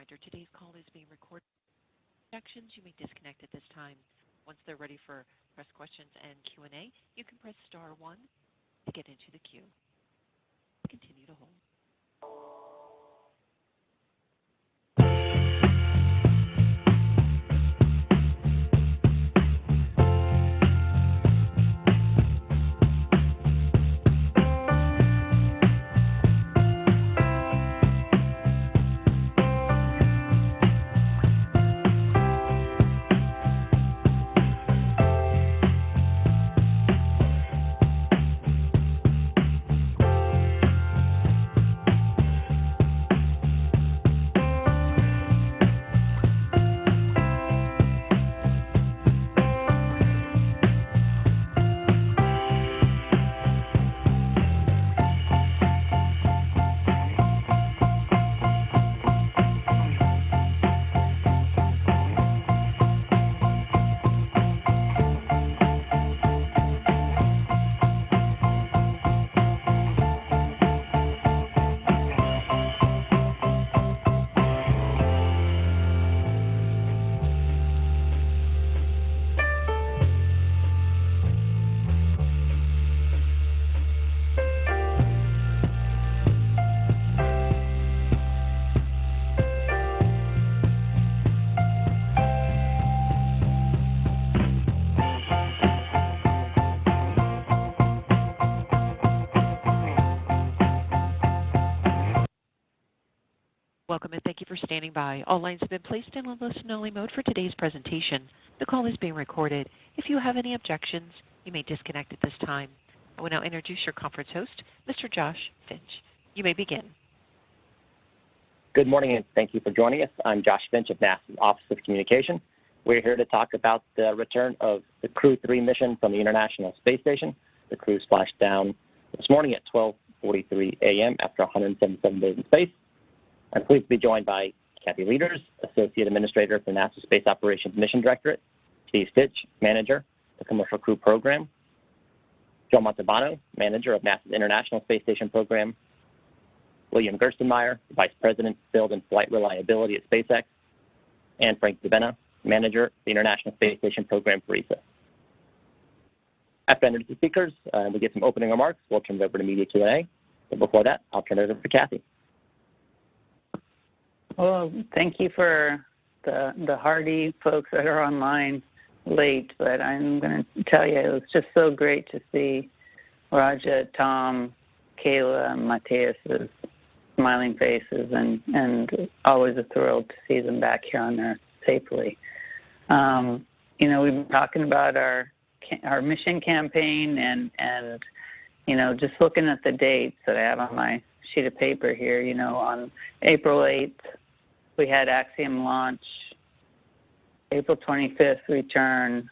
reminder, today's call is being recorded. Objections, you may disconnect at this time. Once they're ready for press questions and Q&A, you can press star 1 to get into the queue. Continue to hold. Welcome and thank you for standing by. All lines have been placed in a listen-only mode for today's presentation. The call is being recorded. If you have any objections, you may disconnect at this time. I will now introduce your conference host, Mr. Josh Finch. You may begin. Good morning and thank you for joining us. I'm Josh Finch of NASA's Office of Communication. We're here to talk about the return of the Crew-3 mission from the International Space Station. The Crew splashed down this morning at 12:43 a.m. after 177 days in space. I'm pleased to be joined by Kathy Leaders, Associate Administrator for NASA Space Operations Mission Directorate, Steve Stitch, Manager, the Commercial Crew Program, Joe Montalbano, Manager of NASA's International Space Station Program, William Gerstenmaier, Vice President, Build and Flight Reliability at SpaceX, and Frank DeVena, Manager of the International Space Station Program for ESA. After I introduce the speakers, we get some opening remarks. We'll turn it over to media Q&A. But before that, I'll turn it over to Kathy. Well, thank you for the hardy folks that are online late, but I'm going to tell you it was just so great to see Raja, Tom, Kayla, and Mateus's smiling faces, and always a thrill to see them back here on Earth safely. We've been talking about our mission campaign and just looking at the dates that I have on my sheet of paper here, on April 8th, we had Axiom launch, April 25th return,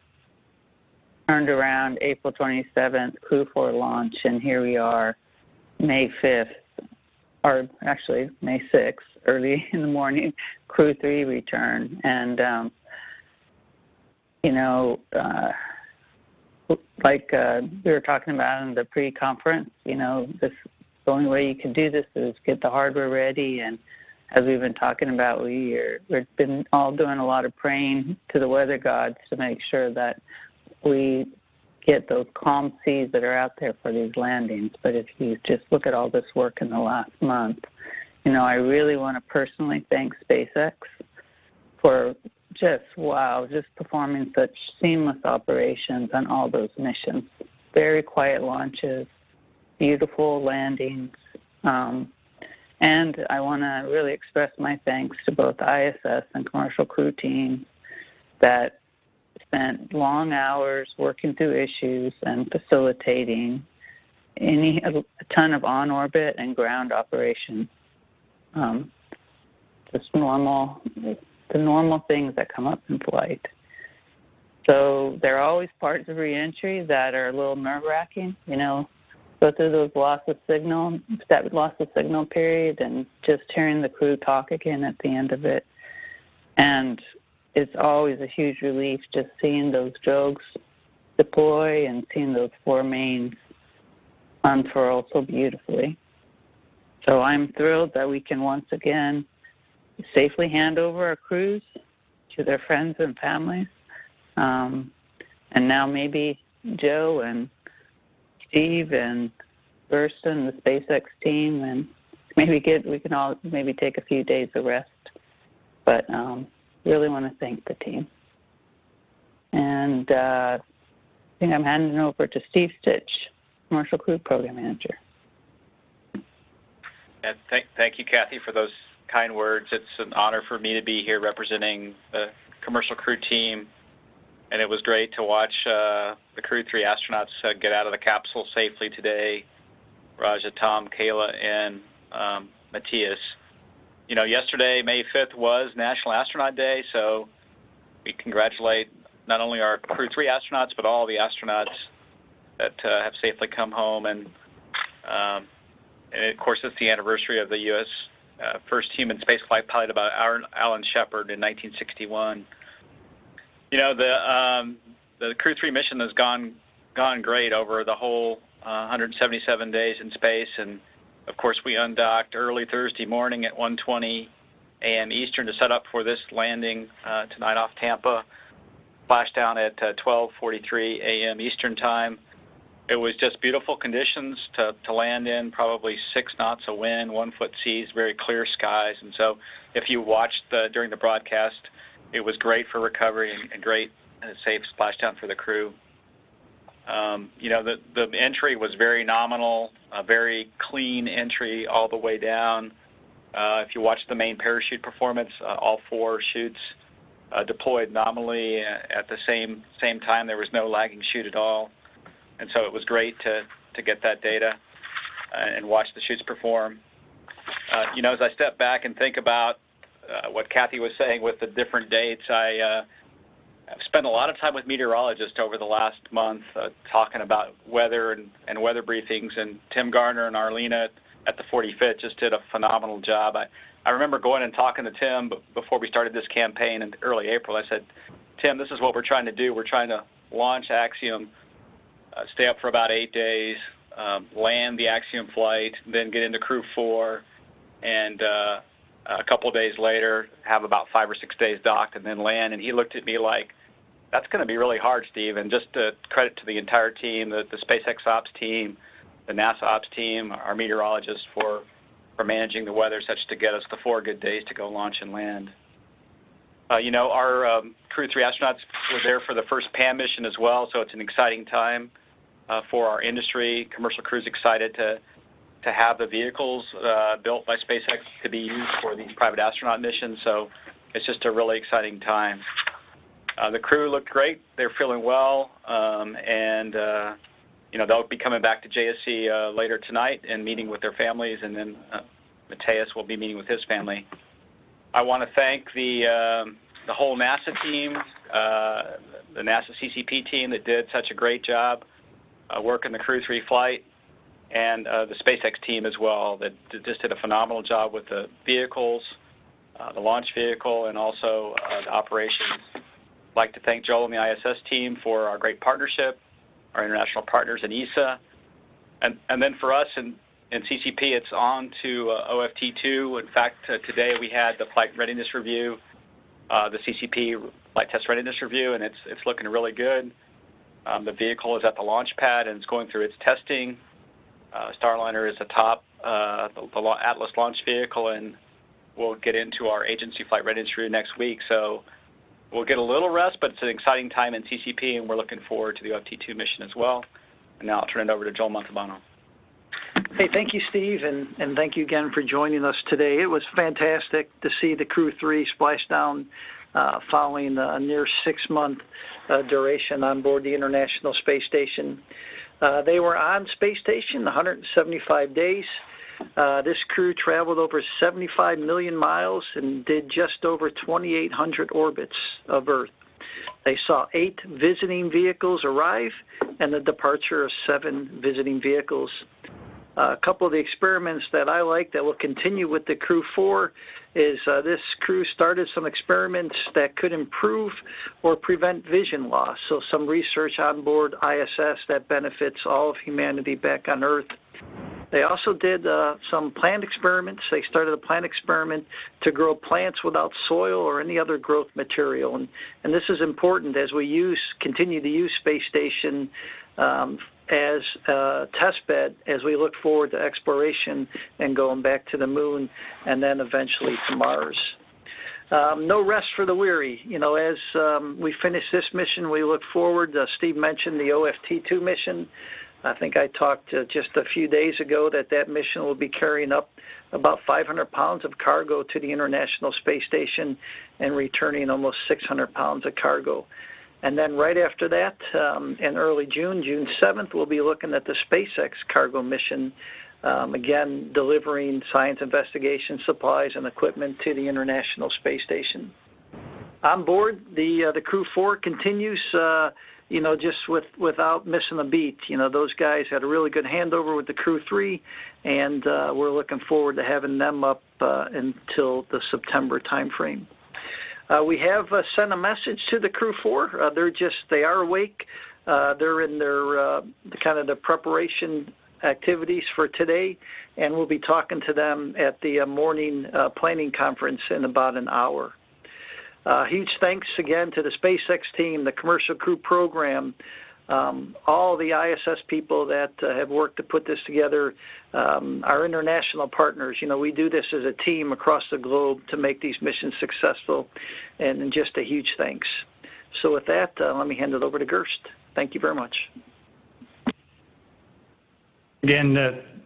turned around April 27th, Crew-4 launch, and here we are May 5th, or actually May 6th, early in the morning, Crew-3 return. And, like we were talking about in the pre-conference, the only way you can do this is get the hardware ready. And as we've been talking about, we've been all doing a lot of praying to the weather gods to make sure that we get those calm seas that are out there for these landings. But if you just look at all this work in the last month, I really want to personally thank SpaceX for just performing such seamless operations on all those missions. Very quiet launches, beautiful landings, and I want to really express my thanks to both ISS and Commercial Crew teams that spent long hours working through issues and facilitating a ton of on-orbit and ground operations. Just the normal things that come up in flight. So there are always parts of reentry that are a little nerve-wracking, go through those that loss of signal period, and just hearing the crew talk again at the end of it. And it's always a huge relief just seeing those drogues deploy and seeing those 4 mains unfurl so beautifully. So I'm thrilled that we can once again safely hand over our crews to their friends and families. And now maybe Joe and Steve and Thurston, the SpaceX team, and we can all maybe take a few days of rest. But really want to thank the team. And I think I'm handing it over to Steve Stitch, Commercial Crew Program Manager. And thank you, Kathy, for those kind words. It's an honor for me to be here representing the Commercial Crew team. And it was great to watch the Crew-3 astronauts get out of the capsule safely today. Raja, Tom, Kayla, and Matthias. You know, yesterday, May 5th, was National Astronaut Day, so we congratulate not only our Crew-3 astronauts, but all the astronauts that have safely come home. And of course, it's the anniversary of the U.S. First human spaceflight pilot by Alan Shepard in 1961. You know, the Crew-3 mission has gone great over the whole 177 days in space, and of course we undocked early Thursday morning at 1:20 a.m. Eastern to set up for this landing tonight off Tampa. Splashdown at 12:43 a.m. Eastern time. It was just beautiful conditions to land in, probably 6 knots of wind, 1-foot seas, very clear skies, and so if you watched during the broadcast, it was great for recovery and great and safe splashdown for the crew. You know, the entry was very nominal, a very clean entry all the way down. If you watch the main parachute performance, all 4 chutes deployed nominally at the same time. There was no lagging chute at all. And so it was great to get that data and watch the chutes perform. You know, as I step back and think about what Kathy was saying with the different dates, I've spent a lot of time with meteorologists over the last month talking about weather and weather briefings, and Tim Garner and Arlena at the 45th just did a phenomenal job. I remember going and talking to Tim before we started this campaign in early April. I said, Tim, this is what we're trying to do. We're trying to launch Axiom, stay up for about 8 days, land the Axiom flight, then get into Crew-4, and a couple of days later have about 5 or 6 days docked and then land. And he looked at me like, that's going to be really hard, Steve. And just credit to the entire team, the SpaceX ops team, the NASA ops team, our meteorologists for managing the weather such to get us the 4 good days to go launch and land. You know, our Crew-3 astronauts were there for the first PAM mission as well, so it's an exciting time for our industry. Commercial Crew's excited to have the vehicles built by SpaceX to be used for these private astronaut missions, so it's just a really exciting time. The crew looked great. They're feeling well, and you know, they'll be coming back to JSC later tonight and meeting with their families, and then Matthias will be meeting with his family. I want to thank the whole NASA team, the NASA CCP team that did such a great job working the Crew-3 flight, and the SpaceX team as well that just did a phenomenal job with the vehicles, the launch vehicle, and also the operations. I'd like to thank Joel and the ISS team for our great partnership, our international partners in ESA, and then for us in CCP, it's on to OFT2. In fact, today we had the flight readiness review, the CCP flight test readiness review, and it's looking really good. The vehicle is at the launch pad and it's going through its testing. Starliner is atop the Atlas launch vehicle, and we'll get into our agency flight readiness review next week. So we'll get a little rest, but it's an exciting time in CCP, and we're looking forward to the OFT2 mission as well. And now I'll turn it over to Joel Montalbano. Hey, thank you, Steve, and thank you again for joining us today. It was fantastic to see the Crew-3 splashdown following a near 6-month duration on board the International Space Station. They were on Space Station 175 days. This crew traveled over 75 million miles and did just over 2,800 orbits of Earth. They saw 8 visiting vehicles arrive and the departure of 7 visiting vehicles. A couple of the experiments that I like that will continue with the Crew-4 is this crew started some experiments that could improve or prevent vision loss. So some research on board ISS that benefits all of humanity back on Earth. They also did some plant experiments. They started a plant experiment to grow plants without soil or any other growth material. And this is important as we continue to use Space Station as a test bed as we look forward to exploration and going back to the moon and then eventually to Mars. No rest for the weary. You know, as we finish this mission, we look forward. Steve mentioned the OFT-2 mission. I think I talked just a few days ago that mission will be carrying up about 500 pounds of cargo to the International Space Station and returning almost 600 pounds of cargo. And then right after that, in early June, June 7th, we'll be looking at the SpaceX cargo mission, again, delivering science investigation supplies and equipment to the International Space Station. On board, the Crew-4 continues, you know, just without missing a beat. You know, those guys had a really good handover with the Crew-3, and we're looking forward to having them up until the September timeframe. We have sent a message to the Crew-4. They are awake. They're in their kind of the preparation activities for today, and we'll be talking to them at the morning planning conference in about an hour. Huge thanks again to the SpaceX team, the Commercial Crew Program, all the ISS people that have worked to put this together, our international partners. You know, we do this as a team across the globe to make these missions successful, and just a huge thanks. So with that, let me hand it over to Gerst. Thank you very much. Again,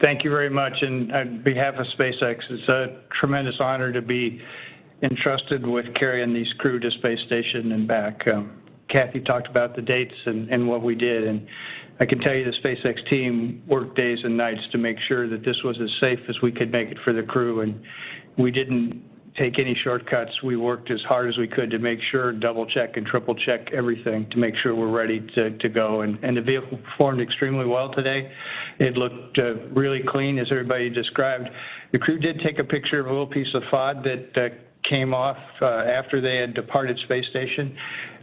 thank you very much. And on behalf of SpaceX, it's a tremendous honor to be entrusted with carrying these crew to Space Station and back. Kathy talked about the dates and what we did, and I can tell you the SpaceX team worked days and nights to make sure that this was as safe as we could make it for the crew, and we didn't take any shortcuts. We worked as hard as we could to make sure, double check and triple check everything to make sure we're ready to go, and the vehicle performed extremely well today. It looked really clean, as everybody described. The crew did take a picture of a little piece of FOD that came off after they had departed Space Station.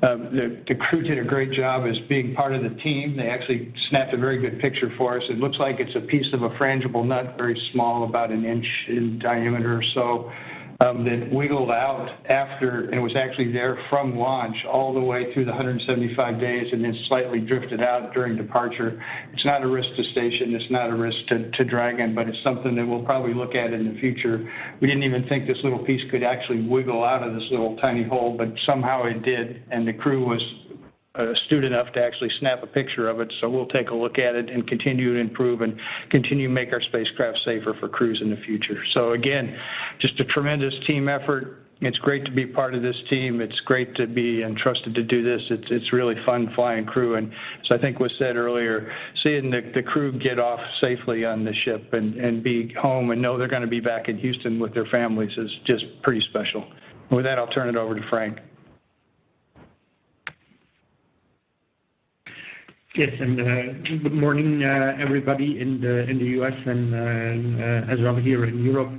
The crew did a great job as being part of the team. They actually snapped a very good picture for us. It looks like it's a piece of a frangible nut, very small, about an inch in diameter or so, that wiggled out after, and was actually there from launch all the way through the 175 days and then slightly drifted out during departure. It's not a risk to station, it's not a risk to Dragon, but it's something that we'll probably look at in the future. We didn't even think this little piece could actually wiggle out of this little tiny hole, but somehow it did, and the crew was astute enough to actually snap a picture of it, so we'll take a look at it and continue to improve and continue to make our spacecraft safer for crews in the future. So again, just a tremendous team effort. It's great to be part of this team. It's great to be entrusted to do this. It's really fun flying crew, and so I think was said earlier, seeing the crew get off safely on the ship and be home and know they're going to be back in Houston with their families is just pretty special. And with that, I'll turn it over to Frank. Yes, and good morning, everybody in the U.S. and as well here in Europe.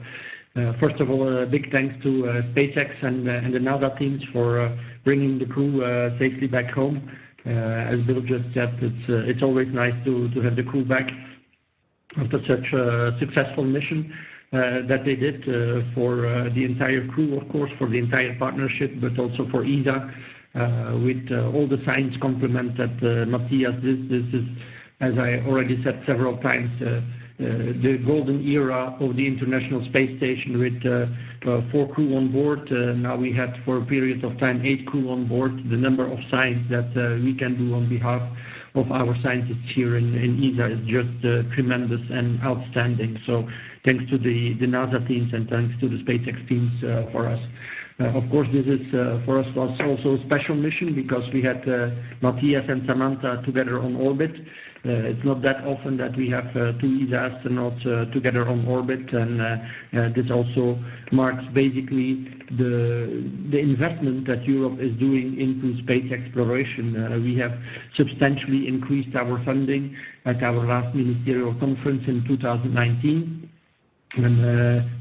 First of all, a big thanks to SpaceX and the NASA teams for bringing the crew safely back home. As Bill just said, it's always nice to have the crew back after such a successful mission that they did for the entire crew, of course, for the entire partnership, but also for ESA. With all the science complement that Matthias did. This is, as I already said several times, the golden era of the International Space Station with 4 crew on board. Now we had for a period of time 8 crew on board. The number of science that we can do on behalf of our scientists here in ESA is just tremendous and outstanding. So thanks to the NASA teams and thanks to the SpaceX teams for us. Of course, this is for us was also a special mission because we had Matthias and Samantha together on orbit. It's not that often that we have 2 ESA astronauts together on orbit, and this also marks basically the investment that Europe is doing into space exploration. We have substantially increased our funding at our last ministerial conference in 2019. And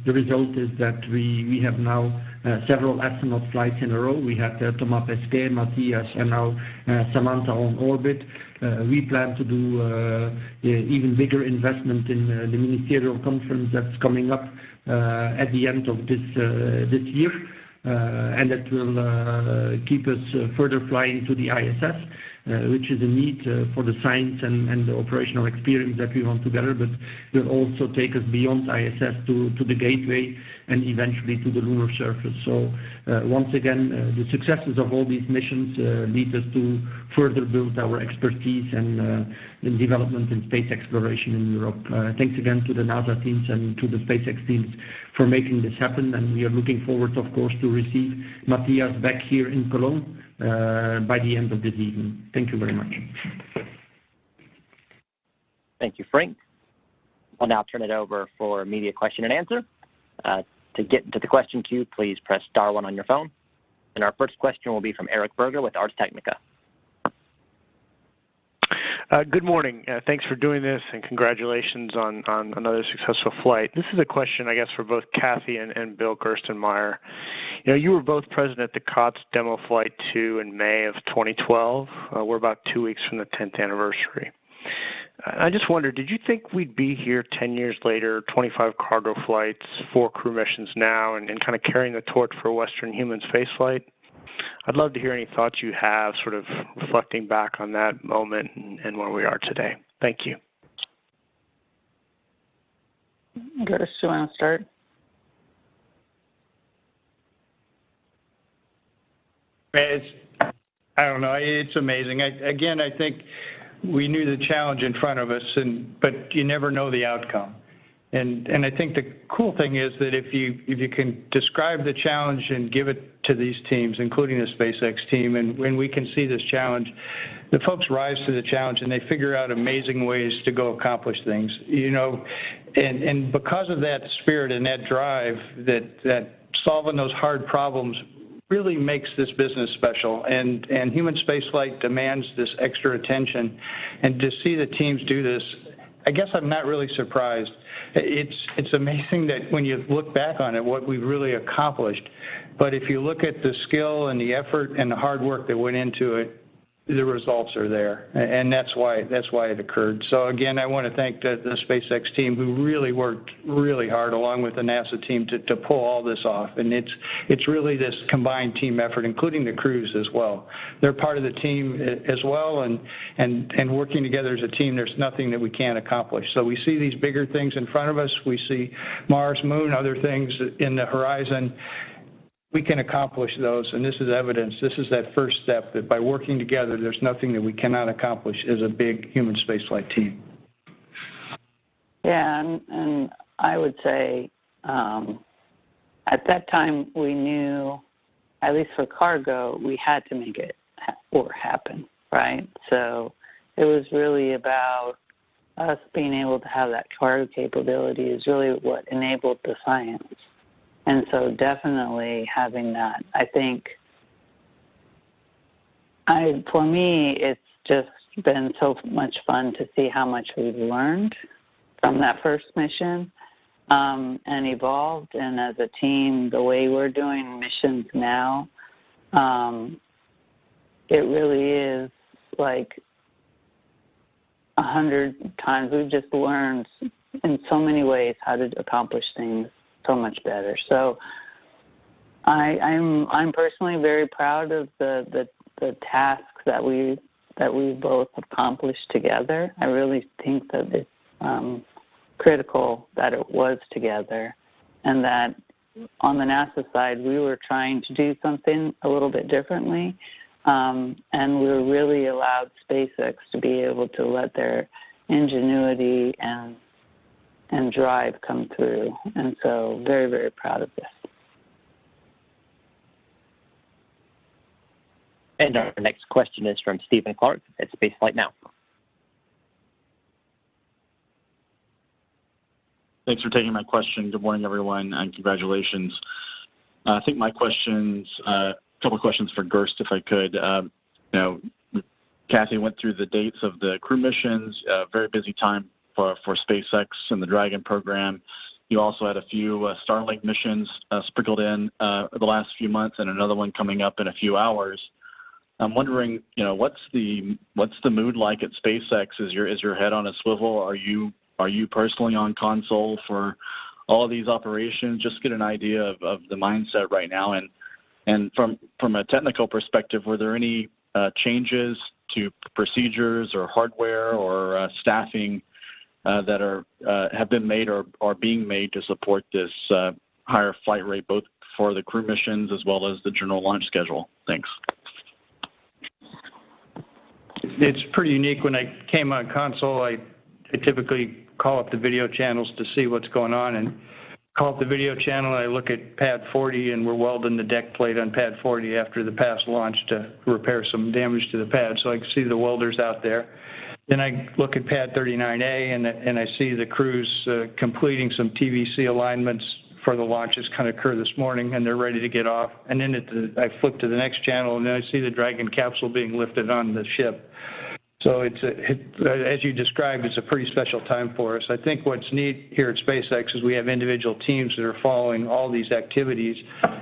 the result is that we have now several astronaut flights in a row. We had Thomas Pesquet, Matthias, and now Samantha on orbit. We plan to do even bigger investment in the ministerial conference that's coming up at the end of this year. And that will keep us further flying to the ISS, which is a need for the science and the operational experience that we want together, but will also take us beyond ISS to the gateway and eventually to the lunar surface. So once again, the successes of all these missions lead us to further build our expertise and in development in space exploration in Europe. Thanks again to the NASA teams and to the SpaceX teams for making this happen, and we are looking forward, of course, to receive Matthias back here in Cologne by the end of this evening. Thank you very much. Thank you, Frank. I'll now turn it over for media question and answer. To get into the question queue, please press *1 on your phone. And our first question will be from Eric Berger with Ars Technica. Good morning. Thanks for doing this, and congratulations on another successful flight. This is a question, I guess, for both Kathy and Bill Gerstenmaier. You know, you were both present at the COTS demo flight 2 in May of 2012. We're about 2 weeks from the 10th anniversary. I just wondered, did you think we'd be here 10 years later, 25 cargo flights, 4 crew missions now, and kind of carrying the torch for Western human spaceflight? I'd love to hear any thoughts you have, sort of reflecting back on that moment and where we are today. Thank you. Gerst, do you want to start? I don't know. It's amazing. I think we knew the challenge in front of us, but you never know the outcome. And I think the cool thing is that if you can describe the challenge and give it to these teams, including the SpaceX team, and when we can see this challenge, the folks rise to the challenge and they figure out amazing ways to go accomplish things. You know, and because of that spirit and that drive, that solving those hard problems really makes this business special, and human spaceflight demands this extra attention. And to see the teams do this, I guess I'm not really surprised. It's amazing that when you look back on it, what we've really accomplished. But if you look at the skill and the effort and the hard work that went into it, the results are there, and that's why it occurred. So again, I want to thank the SpaceX team, who really worked really hard along with the NASA team to pull all this off. And it's really this combined team effort, including the crews as well. They're part of the team as well, and working together as a team, there's nothing that we can't accomplish. So we see these bigger things in front of us. We see Mars, Moon, other things in the horizon. We can accomplish those, and this is evidence. This is that first step, that by working together, there's nothing that we cannot accomplish as a big human spaceflight team. Yeah, and I would say at that time we knew, at least for cargo, we had to make it happen, right? So it was really about us being able to have that cargo capability is really what enabled the science. And so definitely having that, I think, for me, it's just been so much fun to see how much we've learned from that first mission and evolved. And as a team, the way we're doing missions now, it really is like 100 times. We've just learned in so many ways how to accomplish things so much better. So I'm personally very proud of the tasks that we both accomplished together. I really think that it's critical that it was together, and that on the NASA side we were trying to do something a little bit differently, and we were really allowed SpaceX to be able to let their ingenuity and drive come through. And so very, very proud of this. And our next question is from Stephen Clark at Spaceflight Now. Thanks for taking my question. Good morning, everyone, and congratulations. I think my questions, a couple of questions for Gerst, if I could. Kathy went through the dates of the crew missions, very busy time for SpaceX and the Dragon program. You also had a few Starlink missions sprinkled in the last few months, and another one coming up in a few hours. I'm wondering, what's the mood like at SpaceX? Is your head on a swivel? Are you personally on console for all of these operations? Just get an idea of the mindset right now, and from a technical perspective, were there any changes to procedures or hardware or staffing that have been made or are being made to support this higher flight rate, both for the crew missions as well as the general launch schedule? Thanks. It's pretty unique. When I came on console, I typically call up the video channels to see what's going on, and call up the video channel, and I look at pad 40, and we're welding the deck plate on pad 40 after the past launch to repair some damage to the pad, so I can see the welders out there. Then I look at pad 39A, and I see the crews completing some TVC alignments for the launches kind of occur this morning, and they're ready to get off. And then I flip to the next channel, and then I see the Dragon capsule being lifted on the ship. So as you described, it's a pretty special time for us. I think what's neat here at SpaceX is we have individual teams that are following all these activities,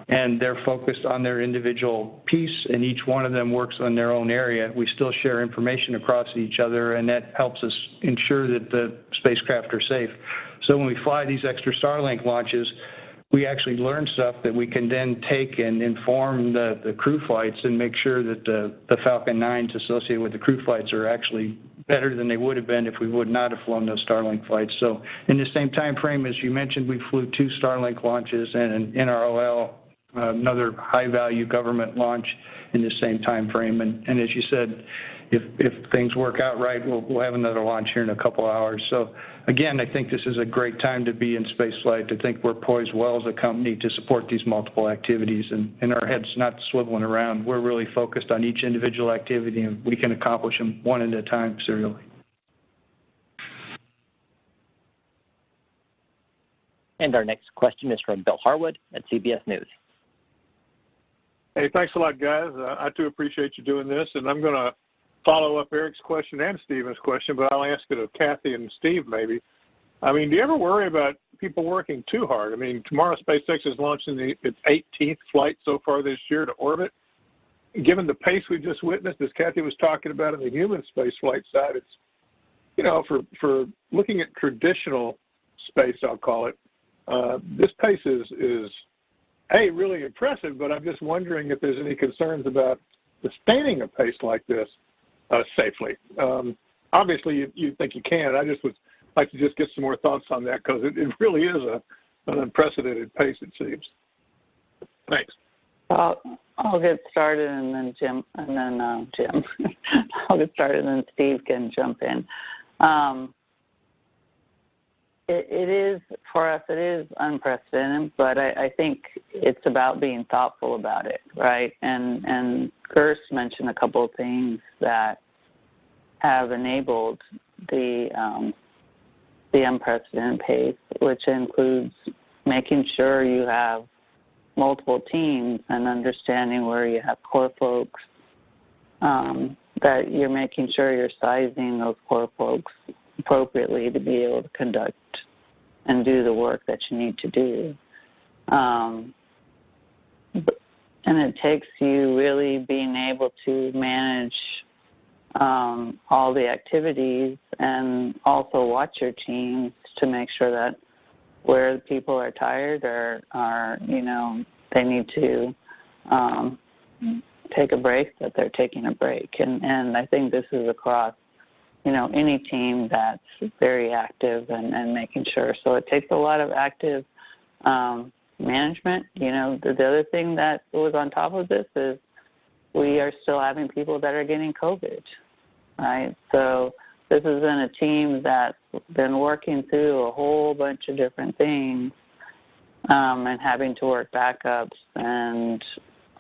and they're focused on their individual piece, and each one of them works on their own area. We still share information across each other, and that helps us ensure that the spacecraft are safe. So when we fly these extra Starlink launches, we actually learn stuff that we can then take and inform the crew flights and make sure that the Falcon 9s associated with the crew flights are actually better than they would have been if we would not have flown those Starlink flights. So in the same time frame, as you mentioned, we flew 2 Starlink launches and an NROL, another high-value government launch in the same time frame. And as you said, if things work out right, we'll have another launch here in a couple hours. So again, I think this is a great time to be in spaceflight. I think we're poised well as a company to support these multiple activities, and our head's not swiveling around. We're really focused on each individual activity, and we can accomplish them one at a time serially. And our next question is from Bill Harwood at CBS News. Hey, thanks a lot, guys. I too appreciate you doing this, and I'm going to follow up Eric's question and Stephen's question, but I'll ask it of Kathy and Steve maybe. I mean, do you ever worry about people working too hard? I mean, tomorrow SpaceX is launching its 18th flight so far this year to orbit. Given the pace we just witnessed, as Kathy was talking about on the human space flight side, it's, for looking at traditional space, I'll call it, this pace is really impressive, but I'm just wondering if there's any concerns about sustaining a pace like this safely. Obviously, you think you can. I just would like to just get some more thoughts on that, because it really is an unprecedented pace, it seems. Thanks. I'll get started, and then Jim. I'll get started, and then Steve can jump in. It is, for us, it is unprecedented, but I think it's about being thoughtful about it, right? And Gerst mentioned a couple of things that have enabled the unprecedented pace, which includes making sure you have multiple teams and understanding where you have core folks, that you're making sure you're sizing those core folks appropriately to be able to conduct and do the work that you need to do. And it takes you really being able to manage all the activities and also watch your teams to make sure that where the people are tired or they need to take a break, that they're taking a break. And I think this is across any team that's very active and making sure. So it takes a lot of active management. The other thing that was on top of this is we are still having people that are getting COVID, right? So this has been a team that's been working through a whole bunch of different things and having to work backups and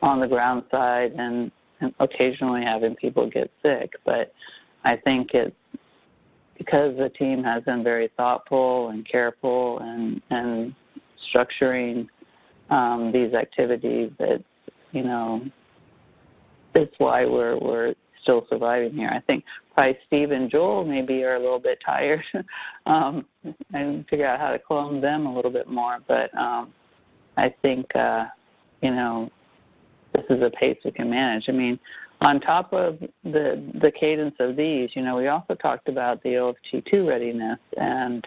on the ground side and occasionally having people get sick. But I think it's because the team has been very thoughtful and careful and structuring these activities that, it's why we're still surviving here. I think probably Steve and Joel maybe are a little bit tired and figure out how to clone them a little bit more. But I think, this is a pace we can manage. I mean, on top of the cadence of these, we also talked about the OFT2 readiness. And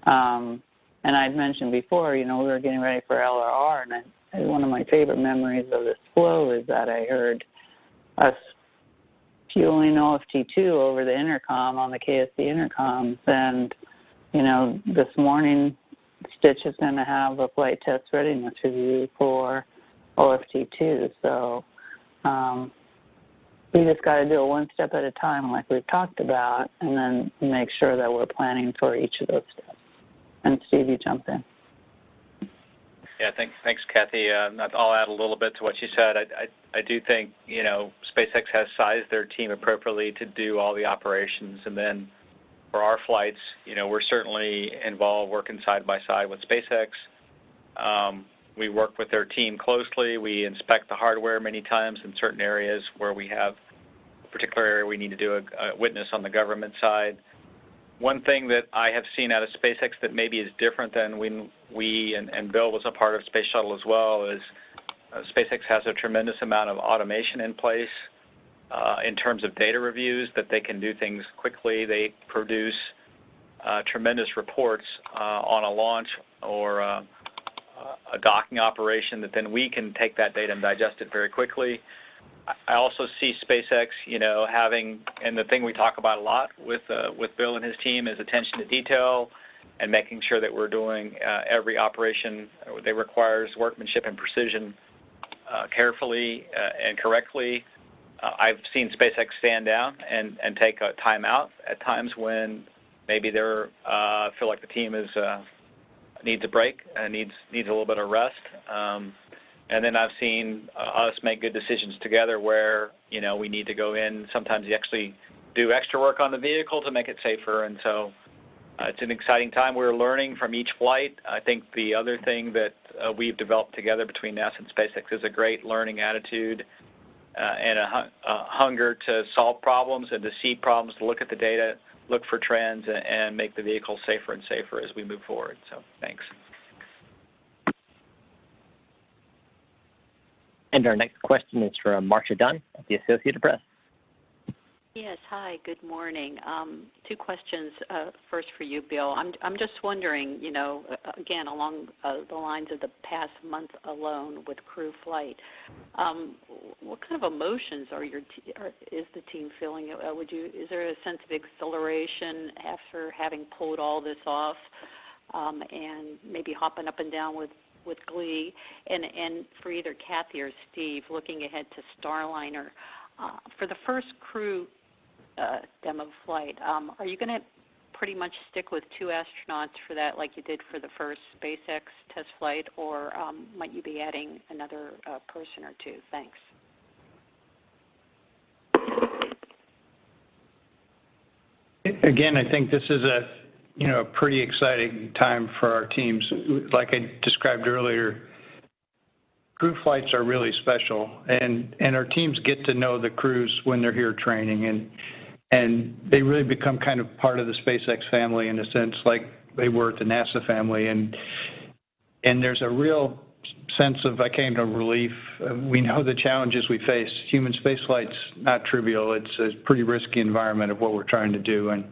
I'd mentioned before, we were getting ready for LRR. And one of my favorite memories of this flow is that I heard us fueling OFT2 over the intercom on the KSC intercoms. And, this morning, Stitch is going to have a flight test readiness review for OFT2. So we just got to do it one step at a time like we've talked about, and then make sure that we're planning for each of those steps. And Steve, you jump in. Yeah, thanks, Kathy. I'll add a little bit to what you said. I do think, SpaceX has sized their team appropriately to do all the operations. And then for our flights, we're certainly involved working side by side with SpaceX. We work with their team closely. We inspect the hardware many times in certain areas where we have a particular area we need to do a witness on the government side. One thing that I have seen out of SpaceX that maybe is different than when we and Bill was a part of Space Shuttle as well is SpaceX has a tremendous amount of automation in place in terms of data reviews that they can do things quickly. They produce tremendous reports on a launch or a docking operation that then we can take that data and digest it very quickly. I also see SpaceX, having, and the thing we talk about a lot with Bill and his team is attention to detail and making sure that we're doing every operation that requires workmanship and precision carefully and correctly. I've seen SpaceX stand down and take a time out at times when maybe they feel like the team needs a break, needs a little bit of rest. And then I've seen us make good decisions together where, we need to go in. Sometimes you actually do extra work on the vehicle to make it safer. And so it's an exciting time. We're learning from each flight. I think the other thing that we've developed together between NASA and SpaceX is a great learning attitude and a hunger to solve problems and to see problems, to look at the data, look for trends, and make the vehicle safer and safer as we move forward. So thanks. And our next question is from Marcia Dunn at the Associated Press. Yes, hi, good morning. Two questions. First for you, Bill. I'm just wondering, again, along the lines of the past month alone with crew flight, what kind of emotions is the team feeling? Is there a sense of exhilaration after having pulled all this off, and maybe hopping up and down with glee? And for either Kathy or Steve, looking ahead to Starliner, for the first crew demo flight, are you going to pretty much stick with two astronauts for that like you did for the first SpaceX test flight, or might you be adding another person or two? Thanks. Again, I think this is a pretty exciting time for our teams. Like I described earlier, crew flights are really special, and our teams get to know the crews when they're here training, and they really become kind of part of the SpaceX family in a sense, like they were at the NASA family, and there's a real sense of relief. We know the challenges we face. Human spaceflight's not trivial. It's a pretty risky environment of what we're trying to do, and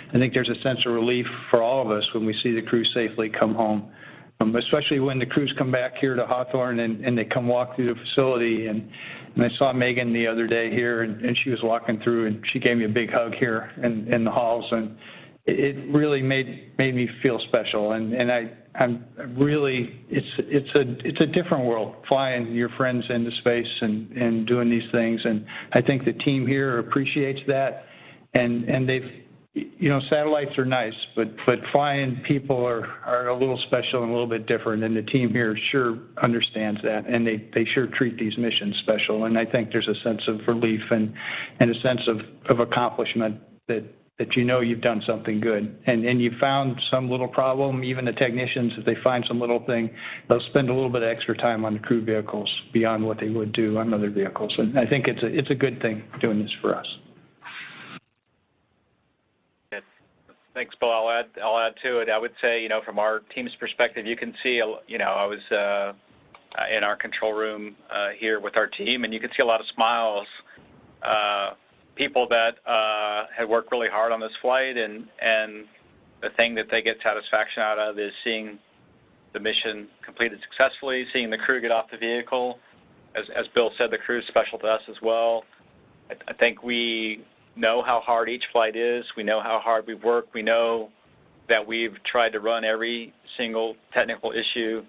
I think there's a sense of relief for all of us when we see the crew safely come home, especially when the crews come back here to Hawthorne and they come walk through the facility. And I saw Megan the other day here, and she was walking through, and she gave me a big hug here in the halls, and it really made me feel special. And I'm really, it's a different world, flying your friends into space and doing these things. And I think the team here appreciates that. And they've, satellites are nice, but flying people are a little special and a little bit different. And the team here sure understands that, and they sure treat these missions special. And I think there's a sense of relief and a sense of accomplishment that you've done something good, and you found some little problem. Even the technicians, if they find some little thing, they'll spend a little bit of extra time on the crew vehicles beyond what they would do on other vehicles. And I think it's a good thing doing this for us. Thanks. Again, I think this is a pretty exciting time for our teams. Like I described earlier, crew flights are really special, and our teams get to know the crews when they're here training, and Thanks, Bill. I'll add to it. I would say, from our team's perspective, you can see, I was in our control room here with our team, and you can see a lot of smiles. People that had worked really hard on this flight, and the thing that they get satisfaction out of is seeing the mission completed successfully, seeing the crew get off the vehicle. As Bill said, the crew is special to us as well. I think we know how hard each flight is. We know how hard we've worked. We know that we've tried to run every single technical issue,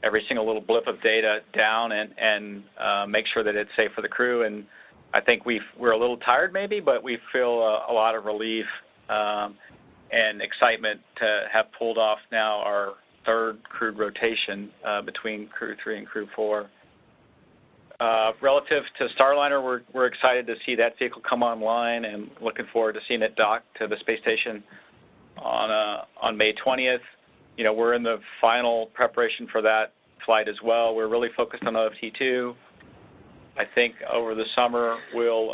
every single little blip of data down and make sure that it's safe for the crew. And I think we're a little tired maybe, but we feel a lot of relief and excitement to have pulled off now our third crewed rotation between Crew-3 and Crew-4. Relative to Starliner, we're excited to see that vehicle come online and looking forward to seeing it dock to the space station on May 20th. We're in the final preparation for that flight as well. We're really focused on OFT2. I think over the summer we'll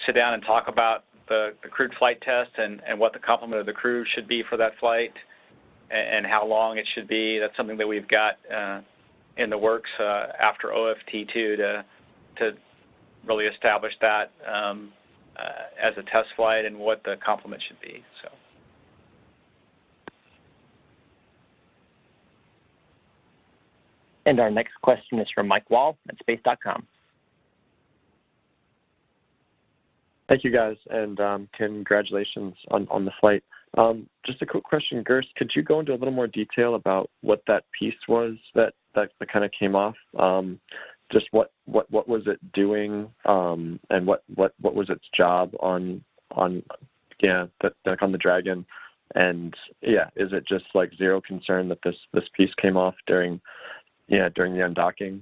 sit down and talk about the crewed flight test and what the complement of the crew should be for that flight and how long it should be. That's something that we've got in the works after OFT2 to really establish that as a test flight and what the complement should be. So. And our next question is from Mike Wall at space.com. Thank you, guys, and congratulations on the flight. Just a quick question, Gerst, could you go into a little more detail about what that piece was that kind of came off? Just what was it doing, and what was its job on the Dragon? And is it just like zero concern that this piece came off during the undocking?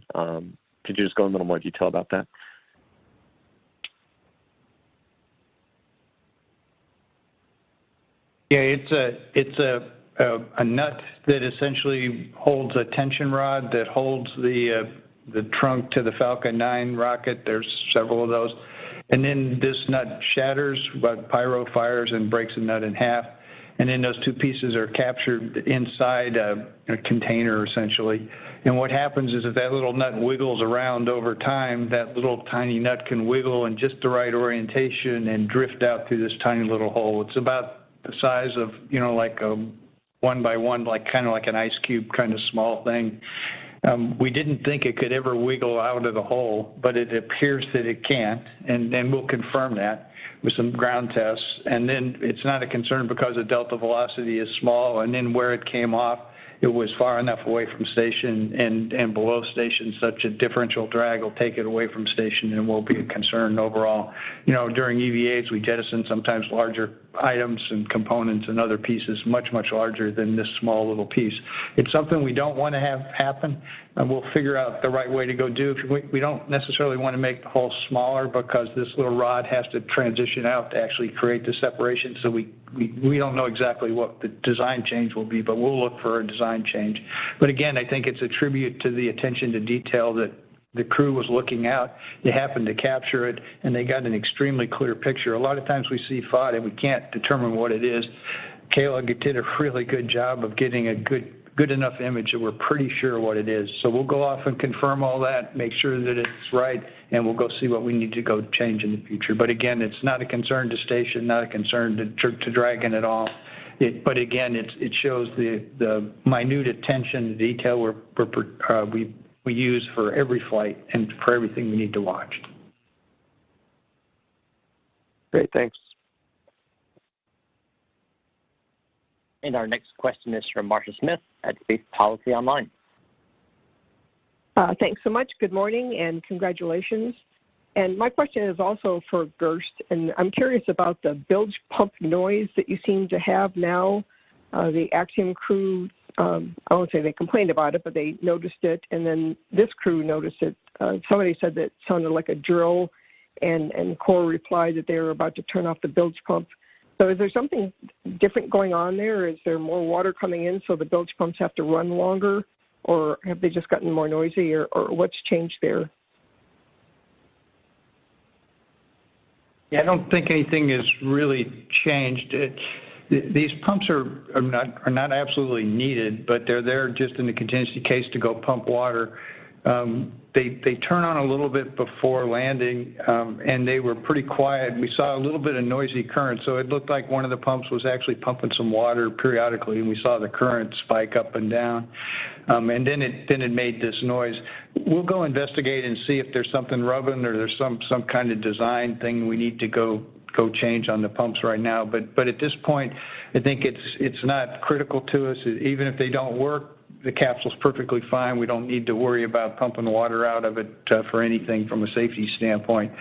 Could you just go in a little more detail about that? Yeah, it's a nut that essentially holds a tension rod that holds the trunk to the Falcon 9 rocket. There's several of those. And then this nut shatters, but pyro fires and breaks the nut in half. And then those two pieces are captured inside a container, essentially. And what happens is if that little nut wiggles around over time, that little tiny nut can wiggle in just the right orientation and drift out through this tiny little hole. It's about the size of, like a 1x1, kind of like an ice cube kind of small thing. We didn't think it could ever wiggle out of the hole, but it appears that it can, and we'll confirm that with some ground tests. And then it's not a concern because the delta velocity is small, and then where it came off, it was far enough away from station and below station such a differential drag will take it away from station and won't be a concern overall. During EVAs, we jettison sometimes larger items and components and other pieces much larger than this small little piece. It's something we don't want to have happen, and we'll figure out the right way to go do. We don't necessarily want to make the hole smaller because this little rod has to transition out to actually create the separation, so we don't know exactly what the design change will be, but we'll look for a design change. But again, I think it's a tribute to the attention to detail that the crew was looking out. They happened to capture it, and they got an extremely clear picture. A lot of times we see FOD, and we can't determine what it is. Kayla did a really good job of getting a good enough image that we're pretty sure what it is. So we'll go off and confirm all that, make sure that it's right, and we'll go see what we need to go change in the future. But again, it's not a concern to station, not a concern to Dragon at all. But again, it shows the minute attention to detail we use for every flight and for everything we need to watch. Great, thanks. And our next question is from Marcia Smith at Space Policy Online. Thanks so much. Good morning and congratulations. And my question is also for Gerst, and I'm curious about the bilge pump noise that you seem to have now. The Axiom crew, I won't say they complained about it, but they noticed it, and then this crew noticed it. Somebody said that it sounded like a drill, and Core replied that they were about to turn off the bilge pump. So is there something different going on there? Is there more water coming in so the bilge pumps have to run longer, or have they just gotten more noisy, or what's changed there? Yeah, I don't think anything has really changed. These pumps are not absolutely needed, but they're there just in the contingency case to go pump water. They turn on a little bit before landing, and they were pretty quiet. We saw a little bit of noisy current, so it looked like one of the pumps was actually pumping some water periodically, and we saw the current spike up and down. And then it made this noise. We'll go investigate and see if there's something rubbing or there's some kind of design thing we need to go change on the pumps right now. But at this point, I think it's not critical to us. Even if they don't work, the capsule's perfectly fine. We don't need to worry about pumping water out of it for anything from a safety standpoint.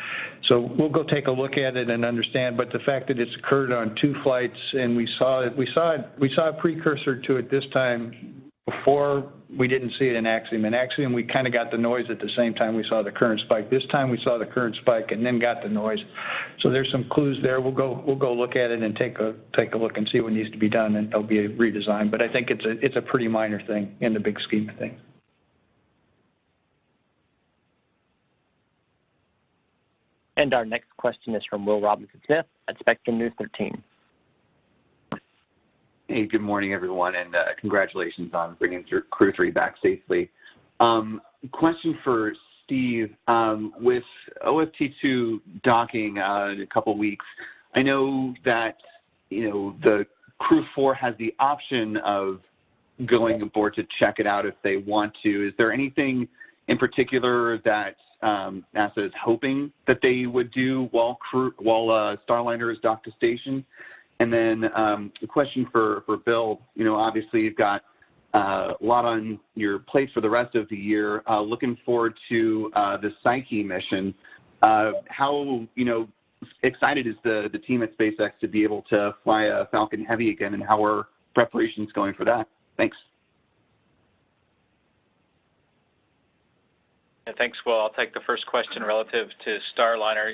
So we'll go take a look at it and understand. But the fact that it's occurred on 2 flights and we saw a precursor to it this time. Before, we didn't see it in Axiom. In Axiom, we kind of got the noise at the same time we saw the current spike. This time, we saw the current spike and then got the noise. So there's some clues there. We'll go look at it and take a look and see what needs to be done, and there'll be a redesign. But I think it's a pretty minor thing in the big scheme of things. And our next question is from Will Robinson-Smith at Spectrum News 13. Hey, good morning, everyone, and congratulations on bringing Crew-3 back safely. Question for Steve. With OFT2 docking in a couple weeks, I know that the Crew-4 has the option of going aboard to check it out if they want to. Is there anything in particular that NASA is hoping that they would do while Starliner is docked to station? And then a question for Bill. Obviously you've got a lot on your plate for the rest of the year. Looking forward to the Psyche mission. How excited is the team at SpaceX to be able to fly a Falcon Heavy again, and how are preparations going for that? Thanks. Yeah, thanks, Will. I'll take the first question relative to Starliner.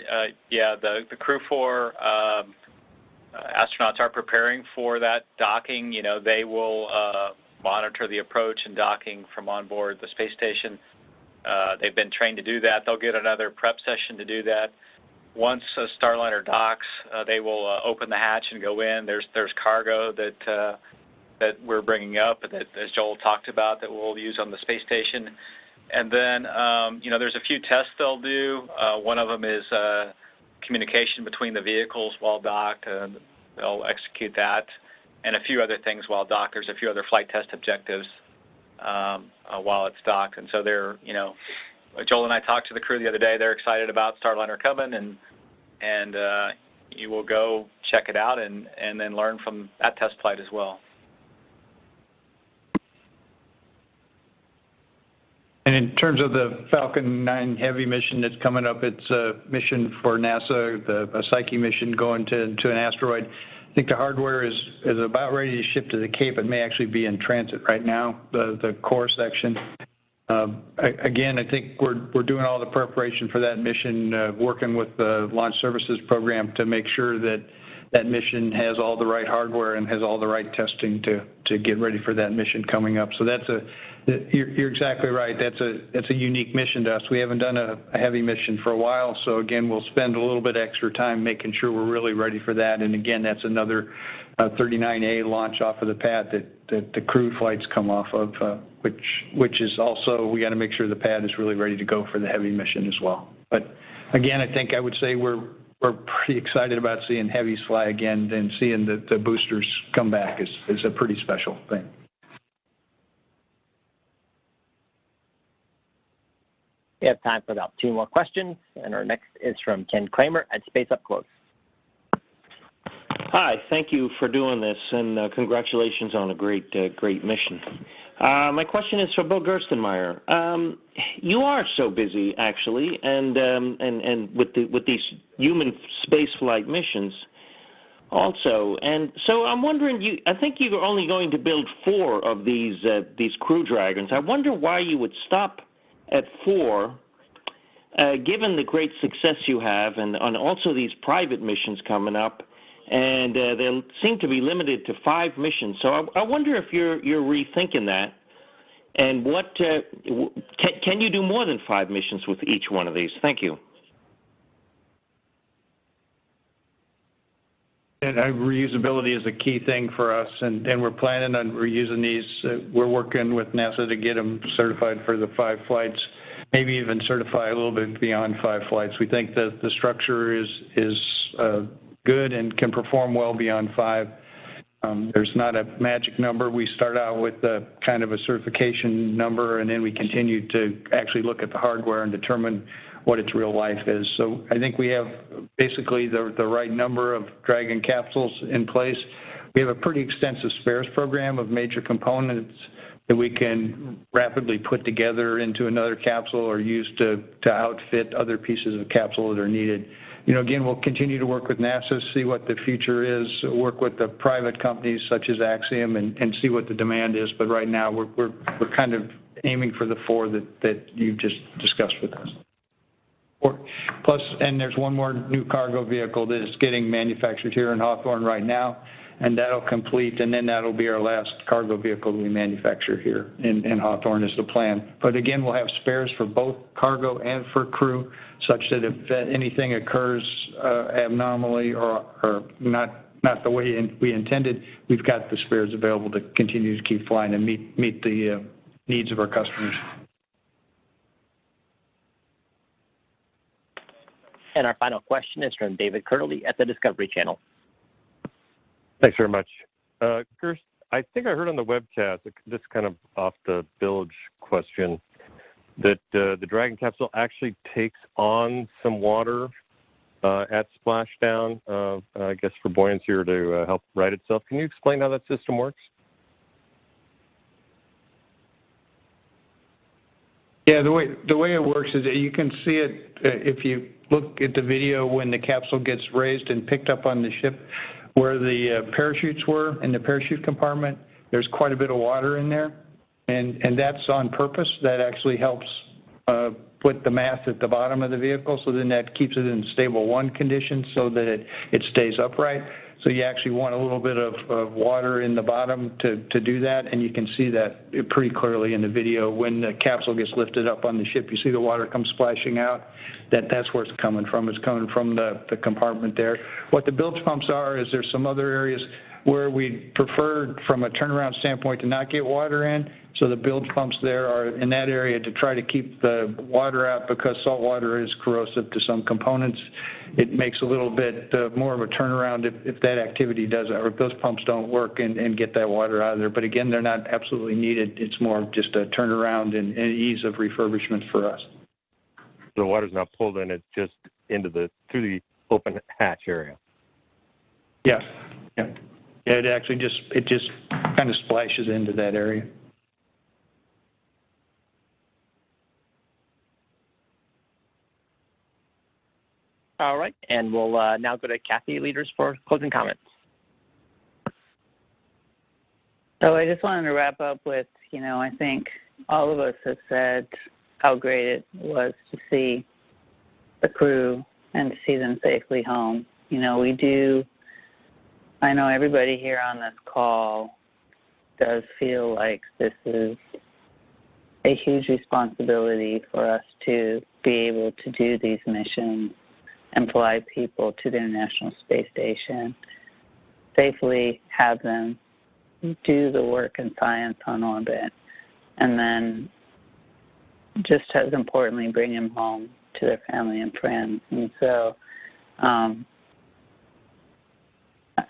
The Crew-4 astronauts are preparing for that docking. They will monitor the approach and docking from on board the space station. They've been trained to do that. They'll get another prep session to do that. Once a Starliner docks, they will open the hatch and go in. There's cargo that we're bringing up, that, as Joel talked about, that we'll use on the space station. And then, there's a few tests they'll do. One of them is communication between the vehicles while docked. They'll execute that, and a few other things while docked. There's a few other flight test objectives while it's docked. And so they're, Joel and I talked to the crew the other day. They're excited about Starliner coming, and you will go check it out and then learn from that test flight as well. And in terms of the Falcon 9 Heavy mission that's coming up, it's a mission for NASA, a Psyche mission going to an asteroid. I think the hardware is about ready to ship to the Cape. It may actually be in transit right now, the core section. Again, I think we're doing all the preparation for that mission, working with the Launch Services Program to make sure that mission has all the right hardware and has all the right testing to get ready for that mission coming up. So you're exactly right. That's a unique mission to us. We haven't done a heavy mission for a while, so again, we'll spend a little bit extra time making sure we're really ready for that. And again, that's another 39A launch off of the pad that the crew flights come off of, which is also, we got to make sure the pad is really ready to go for the heavy mission as well. But again, I think I would say we're pretty excited about seeing heavies fly again, and seeing the boosters come back is a pretty special thing. We have time for about 2 more questions, and our next is from Ken Kramer at Space Up Close. Hi, thank you for doing this, and congratulations on a great mission. My question is for Bill Gerstenmaier. You are so busy, actually, and with these human spaceflight missions, also, and so I'm wondering. I think you're only going to build 4 of these Crew Dragons. I wonder why you would stop at 4, given the great success you have, and also these private missions coming up. And they seem to be limited to 5 missions. So I wonder if you're rethinking that, and what can you do more than 5 missions with each one of these? Thank you. And reusability is a key thing for us, and we're planning on reusing these. We're working with NASA to get them certified for the 5 flights, maybe even certify a little bit beyond 5 flights. We think that the structure is good and can perform well beyond 5. There's not a magic number. We start out with kind of a certification number, and then we continue to actually look at the hardware and determine what its real life is. So I think we have basically the right number of Dragon capsules in place. We have a pretty extensive spares program of major components that we can rapidly put together into another capsule or use to outfit other pieces of capsule that are needed. Again, we'll continue to work with NASA, see what the future is, work with the private companies such as Axiom and see what the demand is. But right now, we're kind of aiming for the 4 that you've just discussed with us. Plus, and there's one more new cargo vehicle that is getting manufactured here in Hawthorne right now, and that'll complete, and then that'll be our last cargo vehicle we manufacture here in Hawthorne is the plan. But again, we'll have spares for both cargo and for crew, such that if anything occurs abnormally or not the way we intended, we've got the spares available to continue to keep flying and meet the needs of our customers. And our final question is from David Curley at the Discovery Channel. Thanks very much. Gerst, I think I heard on the webcast, just kind of off the bilge question, that the Dragon capsule actually takes on some water at splashdown, I guess for buoyancy or to help right itself. Can you explain how that system works? Yeah, the way it works is that you can see it if you look at the video when the capsule gets raised and picked up on the ship, where the parachutes were in the parachute compartment. There's quite a bit of water in there, and that's on purpose. That actually helps put the mass at the bottom of the vehicle, so then that keeps it in stable 1 condition so that it stays upright. So you actually want a little bit of water in the bottom to do that, and you can see that pretty clearly in the video. When the capsule gets lifted up on the ship, you see the water come splashing out. That's where it's coming from. It's coming from the compartment there. What the bilge pumps are is there's some other areas where we prefer from a turnaround standpoint to not get water in. So the bilge pumps there are in that area to try to keep the water out because salt water is corrosive to some components. It makes a little bit more of a turnaround if that activity does, or if those pumps don't work and get that water out of there. But again, they're not absolutely needed. It's more just a turnaround and ease of refurbishment for us. So the water's not pulled in; it's just through the open hatch area. Yeah, yeah. Yeah, it just kind of splashes into that area. All right, and we'll now go to Kathy Leaders for closing comments. So I just wanted to wrap up with, I think all of us have said how great it was to see the crew and to see them safely home. I know everybody here on this call does feel like this is a huge responsibility for us to be able to do these missions and fly people to the International Space Station, safely have them do the work and science on orbit, and then just as importantly, bring them home to their family and friends. And so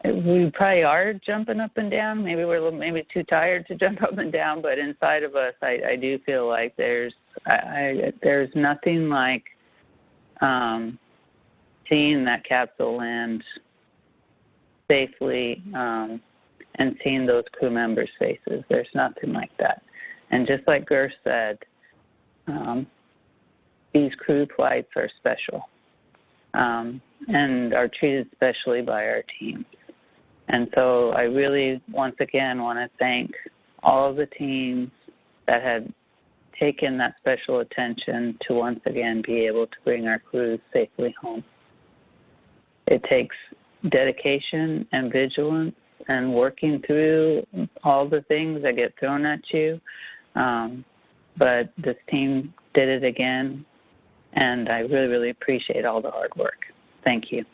we probably are jumping up and down. Maybe we're maybe too tired to jump up and down, but inside of us, I do feel like there's nothing like seeing that capsule land safely and seeing those crew members' faces. There's nothing like that. And just like Gerst said, these crew flights are special and are treated specially by our teams. And so I really, once again, want to thank all of the teams that had taken that special attention to once again be able to bring our crews safely home. It takes dedication and vigilance and working through all the things that get thrown at you. But this team did it again, and I really, really appreciate all the hard work. Thank you.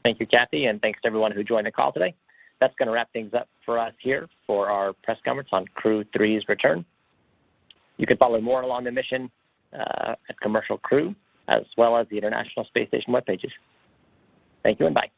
Thank you, Kathy, and thanks to everyone who joined the call today. That's going to wrap things up for us here for our press conference on Crew-3's return. You can follow more along the mission at Commercial Crew, as well as the International Space Station web pages. Thank you and bye.